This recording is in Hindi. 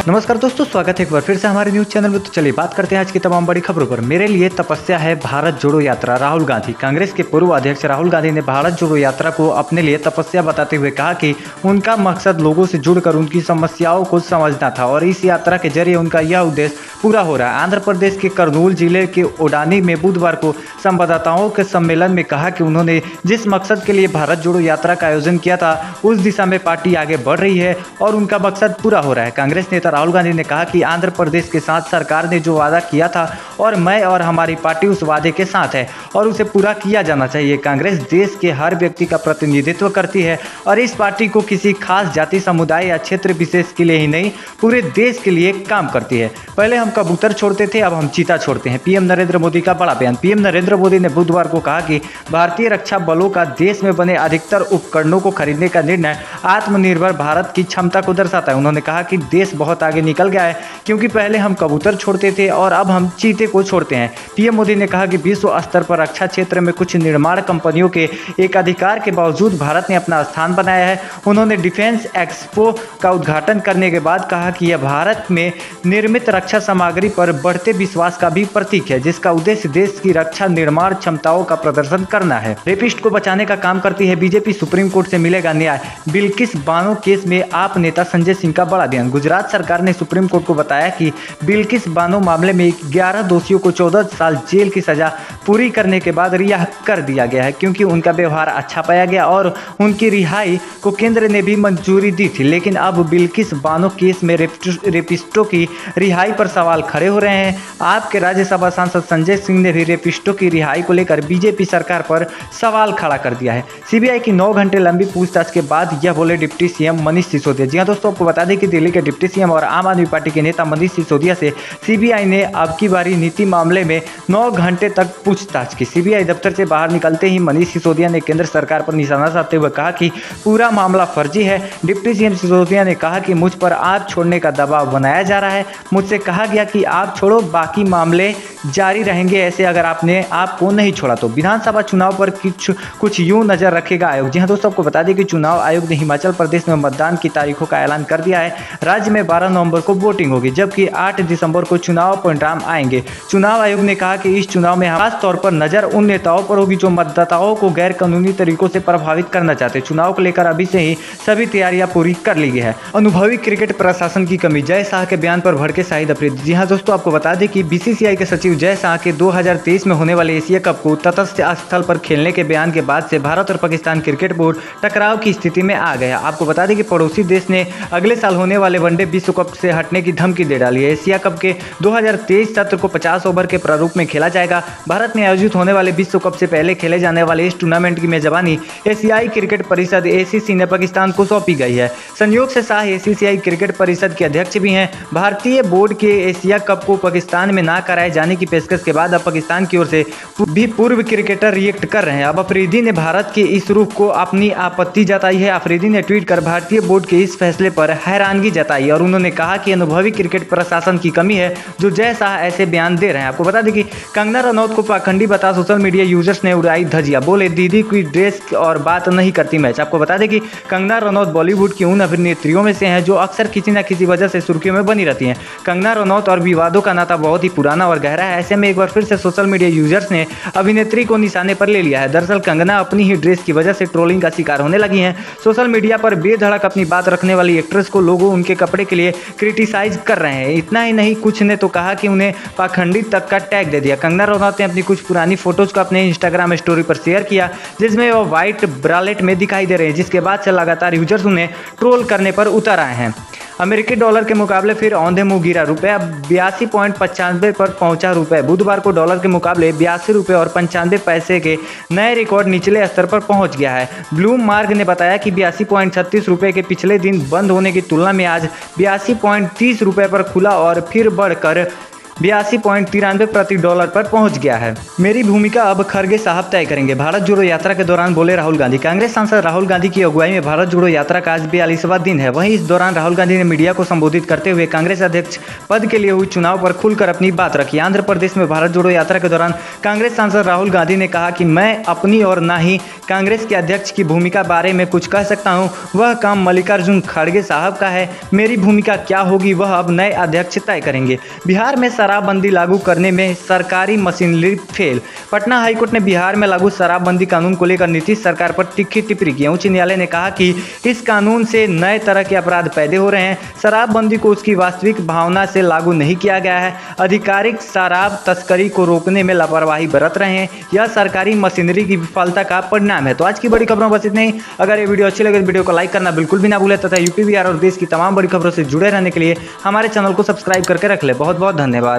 नमस्कार दोस्तों, स्वागत है एक बार फिर से हमारे न्यूज चैनल में। तो चलिए बात करते हैं आज की तमाम बड़ी खबरों पर। मेरे लिए तपस्या है भारत जोड़ो यात्रा। राहुल गांधी। कांग्रेस के पूर्व अध्यक्ष राहुल गांधी ने भारत जोड़ो यात्रा को अपने लिए तपस्या बताते हुए कहा कि उनका मकसद लोगों से जुड़कर उनकी समस्याओं को समझना था और इस यात्रा के जरिए उनका यह उद्देश्य पूरा हो रहा है। आंध्र प्रदेश के कर्नूल जिले के ओडानी में बुधवार को संवाददाताओं के सम्मेलन में कहा कि उन्होंने जिस मकसद के लिए भारत जोड़ो यात्रा का आयोजन किया था उस दिशा में पार्टी आगे बढ़ रही है और उनका मकसद पूरा हो रहा है। कांग्रेस नेता राहुल गांधी ने कहा कि आंध्र प्रदेश के साथ सरकार ने जो वादा किया था और मैं और हमारी पार्टी उस वादे के साथ है और उसे पूरा किया जाना चाहिए। कांग्रेस देश के हर व्यक्ति का प्रतिनिधित्व करती है और इस पार्टी को किसी खास जाति, समुदाय या क्षेत्र विशेष के लिए ही नहीं, पूरे देश के लिए काम करती है। पहले हम कबूतर छोड़ते थे, अब हम चीता छोड़ते हैं। पीएम नरेंद्र मोदी का बड़ा बयान। पीएम नरेंद्र मोदी ने बुधवार को कहा कि भारतीय रक्षा बलों का देश में बने अधिकतर उपकरणों को खरीदने का निर्णय आत्मनिर्भर भारत की क्षमता को दर्शाता है। उन्होंने कहा कि देश बहुत आगे निकल गया है क्योंकि पहले हम कबूतर छोड़ते थे और अब हम चीते को छोड़ते हैं। पीएम मोदी ने कहा कि विश्व स्तर पर रक्षा क्षेत्र में कुछ निर्माण कंपनियों के एकाधिकार के बावजूद भारत ने अपना स्थान बनाया है। उन्होंने डिफेंस एक्सपो का उद्घाटन करने के बाद कहा कि यह भारत में निर्मित रक्षा सामग्री पर बढ़ते विश्वास का भी प्रतीक है जिसका उद्देश्य देश की रक्षा निर्माण क्षमताओं का प्रदर्शन करना है। रेपिस्ट को बचाने का काम करती है बीजेपी। सुप्रीम कोर्ट से मिलेगा न्याय। बिल्किस बानो केस में आप नेता संजय सिंह का बड़ा बयान। गुजरात सरकार ने सुप्रीम कोर्ट को बताया कि बिल्किस बानो मामले में 11 दोषियों को 14 साल जेल की सजा पूरी करने के बाद रिहा कर दिया गया है क्योंकि उनका व्यवहार अच्छा पाया गया और उनकी रिहाई को केंद्र ने भी मंजूरी दी थी। लेकिन अब बिल्किस बानो केस में रेपिस्टों की रिहाई पर सवाल खड़े हो रहे हैं। आपके राज्यसभा सांसद संजय सिंह ने भी रेपिस्टों की रिहाई को लेकर बीजेपी सरकार पर सवाल खड़ा कर दिया है। सीबीआई की 9 घंटे लंबी पूछताछ के बाद यह बोले डिप्टी सीएम मनीष सिसोदिया। जी हां दोस्तों, आपको बता दें कि दिल्ली के डिप्टी सीएम और आम आदमी पार्टी के नेता मनीष सिसोदिया से सीबीआई ने अब की बारी नीति मामले में 9 घंटे तक पूछताछ की। सीबीआई दफ्तर से बाहर निकलते ही मनीष सिसोदिया ने केंद्र सरकार पर निशाना साधते हुए कहा कि पूरा मामला फर्जी है। डिप्टी सीएम सिसोदिया ने कहा कि मुझ पर आप छोड़ने का दबाव बनाया जा रहा है। मुझसे कहा गया कि आप छोड़ो, बाकी मामले जारी रहेंगे। ऐसे अगर आपने आपको नहीं छोड़ा तो। विधानसभा चुनाव पर कुछ यूं नजर रखेगा आयोग। जी हां दोस्तों, आपको बता दें कि चुनाव आयोग ने हिमाचल प्रदेश में मतदान की तारीखों का ऐलान कर दिया है। राज्य में 12 नवंबर को वोटिंग होगी जबकि 8 दिसंबर को चुनाव परिणाम आएंगे। चुनाव आयोग ने कहा कि इस चुनाव में खास तौर पर नजर उन नेताओं पर होगी जो मतदाताओं को गैर कानूनी तरीकों से प्रभावित करना चाहते हैं। चुनाव को लेकर अभी से ही सभी तैयारियां पूरी कर ली गई है। अनुभवी क्रिकेट प्रशासन की कमी। जय शाह के बयान पर भड़के शाहिद अफरीदी। जी हां दोस्तों, आपको बता दें कि बीसीसीआई के सचिव जय शाह के 2023 में होने वाले एशिया कप को तटस्थ स्थल पर खेलने के बयान के बाद से भारत और पाकिस्तान क्रिकेट बोर्ड टकराव की स्थिति में आ गया। आपको बता दें कि पड़ोसी देश ने अगले साल होने वाले वनडे विश्व कप से हटने की धमकी दे डाली है। एशिया कप के 2023 सत्र को 50 ओवर के प्रारूप में खेला जाएगा। भारत में आयोजित होने वाले विश्व कप से पहले खेले जाने वाले इस टूर्नामेंट की मेजबानी एशियाई क्रिकेट परिषद एसीसी ने पाकिस्तान को सौंपी गई है। संयोग से शाह एसीसीआई क्रिकेट परिषद के अध्यक्ष भी हैं। भारतीय बोर्ड के एशिया कप को पाकिस्तान में ना कराए जाने की पेशकश के बाद अब पाकिस्तान की ओर से भी पूर्व क्रिकेटर रिएक्ट कर रहे हैं। अब अफरीदी ने भारत के इस रुख को अपनी आपत्ति जताई है। अफरीदी ने ट्वीट कर भारतीय बोर्ड के इस फैसले पर हैरानगी जताई और उन्होंने कहा कि अनुभवी क्रिकेट प्रशासन की कमी है जो जय शाह ऐसे बयान दे रहे हैं। आपको बता दें कि कंगना रनौत को पाखंडी बता सोशल मीडिया यूजर्स ने उड़ाई धजिया। बोले दीदी की ड्रेस और बात नहीं करती मैच। आपको बता दें कि कंगना रनौत बॉलीवुड की उन अभिनेत्रियों में से हैं जो अक्सर किसी न किसी वजह से सुर्खियों में बनी रहती हैं। कंगना रनौत और विवादों का नाता बहुत ही पुराना और गहरा है। ऐसे में एक बार फिर से सोशल मीडिया यूजर्स ने अभिनेत्री को निशाने पर ले लिया है। दरअसल कंगना अपनी ही ड्रेस की वजह से ट्रोलिंग का शिकार होने लगी हैं। सोशल मीडिया पर बेधड़क अपनी बात रखने वाली एक्ट्रेस को लोगों उनके कपड़े के लिए क्रिटिसाइज कर रहे हैं। इतना ही नहीं, कुछ ने तो कहा कि उन्हें पाखंडी तक का टैग दे दिया। कंगना रनौत ने अपनी कुछ पुरानी फोटोज को अपने इंस्टाग्राम स्टोरी पर शेयर किया जिसमें वो व्हाइट ब्रालेट में दिखाई दे रहे हैं, जिसके बाद से लगातार यूजर्स उन्हें ट्रोल करने पर उतर आए हैं। अमेरिकी डॉलर के मुकाबले फिर औंधे मुंह गिरा। रुपया 82.95 पर पहुंचा। रुपये बुधवार को डॉलर के मुकाबले 82 रुपये और 95 पैसे के नए रिकॉर्ड निचले स्तर पर पहुंच गया है। ब्लूमबर्ग ने बताया कि 82.36 रुपये के पिछले दिन बंद होने की तुलना में आज 82.30 रुपये पर खुला और फिर बढ़कर 82.93 प्रति डॉलर पर पहुंच गया है। मेरी भूमिका अब खड़गे साहब तय करेंगे, भारत जोड़ो यात्रा के दौरान बोले राहुल गांधी। कांग्रेस सांसद राहुल गांधी की अगुवाई में भारत जोड़ो यात्रा का आज 42वां दिन है। वहीं इस दौरान राहुल गांधी ने मीडिया को संबोधित करते हुए कांग्रेस अध्यक्ष पद के लिए हुई चुनाव पर खुलकर अपनी बात रखी। आंध्र प्रदेश में भारत जोड़ो यात्रा के दौरान कांग्रेस सांसद राहुल गांधी ने कहा कि मैं अपनी और ना ही कांग्रेस के अध्यक्ष की भूमिका बारे में कुछ कह सकता हूं, वह काम मल्लिकार्जुन खड़गे साहब का है। मेरी भूमिका क्या होगी वह अब नए अध्यक्ष तय करेंगे। बिहार में शराबबंदी लागू करने में सरकारी मशीनरी फेल। पटना हाईकोर्ट ने बिहार में लागू शराबबंदी कानून को लेकर नीतीश सरकार पर तीखी टिप्पणी की। उच्च न्यायालय ने कहा कि इस कानून से नए तरह के अपराध पैदा हो रहे हैं। शराबबंदी को उसकी वास्तविक भावना से लागू नहीं किया गया है। अधिकारिक शराब तस्करी को रोकने में लापरवाही बरत रहे हैं। यह सरकारी मशीनरी की विफलता का परिणाम है। तो आज की बड़ी खबरों बस इतना ही। अगर ये वीडियो अच्छी लगे तो वीडियो को लाइक करना बिल्कुल भी ना भूलें तथा यूपी बिहार और देश की तमाम बड़ी खबरों से जुड़े रहने के लिए हमारे चैनल को सब्सक्राइब करके रख ले। बहुत बहुत धन्यवाद।